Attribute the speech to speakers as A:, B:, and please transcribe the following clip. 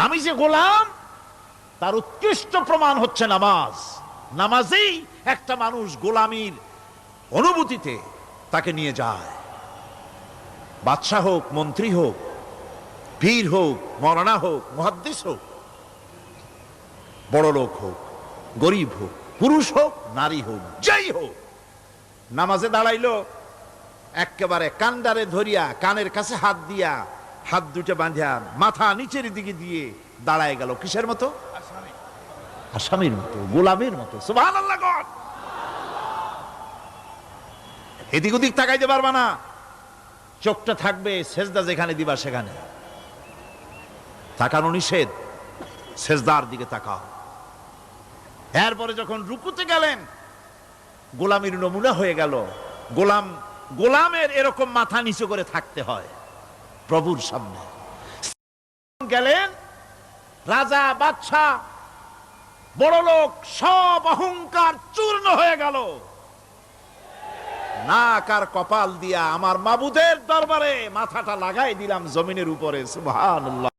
A: আমি যে গোলাম তার উৎকৃষ্ট প্রমাণ হচ্ছে নামাজ। নামাজেই একটা মানুষ গোলামীর অনুভূতিতে তাকে নিয়ে যায়। বাদশাহ হোক, মন্ত্রী হোক, পীর হোক, মৌলানা হোক, মুহাদ্দিস হোক, বড় লোক হোক, গরিব হোক, পুরুষ হোক, নারী হোক, যেই হোক, নামাজে দাঁড়াইলো, একেবারে কান্ডারে ধরিয়া কানের কাছে হাত দিয়া, হাত দুটো বাঁধিয়া মাথা নিচের দিকে দিয়ে দাঁড়ায় গেল। কিসের মতো? আসামির মতো, গোলামের মতো। সুবহানাল্লাহ। এদিক ওদিক তাকাইতে পারবা না, চোখটা থাকবে সেজদা যেখানে দিবা সেখানে। তাকানো নিষেধ, সেজদার দিকে তাকাও। এরপরে যখন রুকুতে গেলেন, গোলামের নমুনা হয়ে গেল। গোলামের এরকম মাথা নিচু করে থাকতে হয় প্রভুর সামনে। গেলেন, রাজা, বাদশাহ, বড় লোক, সব অহংকার চূর্ণ হয়ে গেল। নাক আর কপাল দিয়া আমার মাবুদের দরবারে মাথাটা লাগাই দিলাম জমিনের উপরে। সুবহানাল্লাহ।